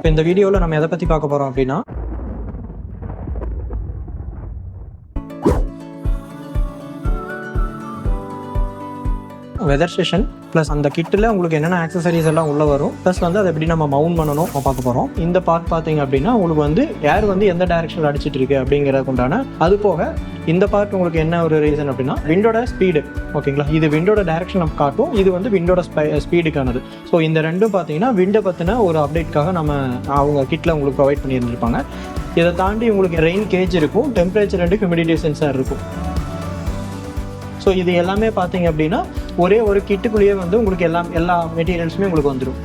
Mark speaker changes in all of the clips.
Speaker 1: இப்போ இந்த வீடியோவில் நம்ம எதை பற்றி பார்க்க போகிறோம் அப்படின்னா, வெதர் ஸ்டேஷன் ப்ளஸ் அந்த கிட்டில் உங்களுக்கு என்னென்ன ஆக்சசரிஸ் எல்லாம் உள்ளே வரும், ப்ளஸ் வந்து அதை எப்படி நம்ம மவுண்ட் பண்ணணும் பார்க்க போகிறோம். இந்த பார்ட் பார்த்தீங்க அப்படின்னா உங்களுக்கு வந்து ஏர் வந்து எந்த டைரக்ஷனில் அடிச்சிட்டு இருக்கு அப்படிங்கிறதுக்கு உண்டான, அது போக இந்த பார்ட் உங்களுக்கு என்ன ஒரு ரீசன் அப்படின்னா விண்டோட ஸ்பீடு. ஓகேங்களா, இது விண்டோட டைரக்ஷன் நம்ம காட்டும், இது வந்து விண்டோட ஸ்பீடுக்கானது. ஸோ இந்த ரெண்டும் பார்த்தீங்கன்னா விண்டோ பற்றின ஒரு அப்டேட்காக நம்ம அவங்க கிட்டில் உங்களுக்கு ப்ரொவைட் பண்ணியிருந்திருப்பாங்க. இதை தாண்டி உங்களுக்கு ரெயின் கேஜ் இருக்கும், டெம்பரேச்சர் அண்ட் ஹியூமிடிட்டி சென்சார் இருக்கும். ஸோ இது எல்லாமே பார்த்தீங்க அப்படின்னா ஒரே ஒரு கிட்டுக்குள்ளேயே வந்து உங்களுக்கு எல்லா மெட்டீரியல்ஸுமே உங்களுக்கு வந்துடும்.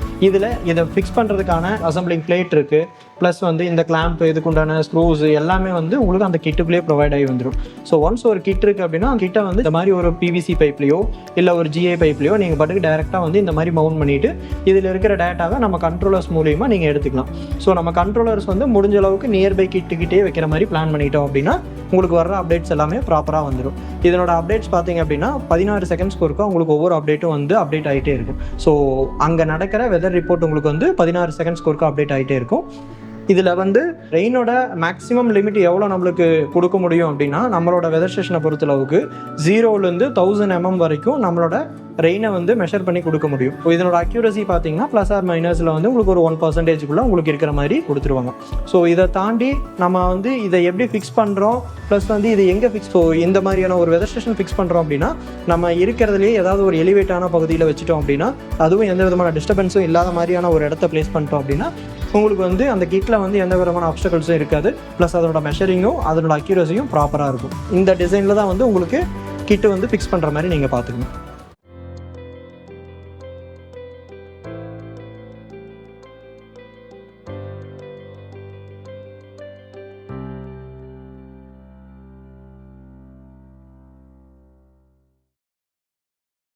Speaker 1: இதை ஃபிக்ஸ் பண்ணுறதுக்கான அசம்பிளிங் பிளேட் இருக்குது, ப்ளஸ் வந்து இந்த கிளாம்ப், இதுக்குண்டான ஸ்க்ரூஸ் எல்லாமே வந்து உங்களுக்கு அந்த கிட்டுக்குள்ளேயே ப்ரொவைட் ஆகி வந்துடும். ஸோ ஒன்ஸ் ஒரு கிட் இருக்குது அப்படின்னா அந்த கிட்டை வந்து இந்த மாதிரி ஒரு பிவிசி பைப்லையோ இல்லை ஒரு ஜிஏ பைப்லையோ நீங்கள் பாட்டுக்கு டேரெக்டாக வந்து இந்த மாதிரி மவுண்ட் பண்ணிவிட்டு இதில் இருக்கிற டேட்டாவை நம்ம கண்ட்ரோலர்ஸ் மூலியமாக நீங்கள் எடுத்துக்கலாம். ஸோ நம்ம கண்ட்ரோலர்ஸ் வந்து முடிஞ்ச அளவுக்கு நியர்பை கிட்டே வைக்கிற மாதிரி பிளான் பண்ணிட்டோம் அப்படின்னா உங்களுக்கு வர்ற அப்டேட்ஸ் எல்லாமே ப்ராப்பராக வந்துடும். இதனோட அப்டேட்ஸ் பார்த்தீங்க அப்படின்னா 16 செகண்ட்ஸ்க்கு ஒருக்கா உங்களுக்கு ஒவ்வொரு அப்டேட்டும் வந்து அப்டேட் ஆகிட்டே இருக்கும். ஸோ அங்கே நடக்கிற வெதர் ரிப்போர்ட் உங்களுக்கு வந்து 16 செகண்ட்ஸ்க்கு ஒருக்கா அப்டேட் ஆகிட்டே இருக்கும். இதில் வந்து ரெயினோட மேக்ஸிமம் லிமிட் எவ்வளோ நம்மளுக்கு கொடுக்க முடியும் அப்படின்னா, நம்மளோட வெதர் ஸ்டேஷனை பொறுத்தளவுக்கு 0லேருந்து 1000 mm வரைக்கும் நம்மளோட ரெயினை வந்து மெஷர் பண்ணி கொடுக்க முடியும். இதனோட அக்யூரசி பார்த்தீங்கன்னா ப்ளஸ் ஆர் மைனஸில் வந்து உங்களுக்கு ஒரு 1% உங்களுக்கு இருக்கிற மாதிரி கொடுத்துருவாங்க. ஸோ இதை தாண்டி நம்ம வந்து இதை எப்படி ஃபிக்ஸ் பண்ணுறோம், ப்ளஸ் வந்து இது எங்கே ஃபிக்ஸ், ஸோ இந்த மாதிரியான ஒரு வெதர் ஸ்டேஷன் ஃபிக்ஸ் பண்ணுறோம் அப்படின்னா நம்ம இருக்கிறதுலேயே ஏதாவது ஒரு எலிவேட்டான பகுதியில் வச்சுட்டோம் அப்படின்னா, அதுவும் எந்த விதமான டிஸ்டர்பன்ஸும் இல்லாத மாதிரியான ஒரு இடத்த பிளேஸ் பண்ணிட்டோம் அப்படின்னா உங்களுக்கு வந்து அந்த கிட்டில் வந்து எந்த விதமான ஆப்ஸ்டக்கிள்ஸும் இருக்காது, ப்ளஸ் அதோட மெஷரிங்கும் அதனோட அக்யூரஸியும் ப்ராப்பராக இருக்கும். இந்த டிசைனில் தான் வந்து உங்களுக்கு கிட்டு வந்து ஃபிக்ஸ் பண்ணுற மாதிரி நீங்கள் பார்த்துக்கணும்.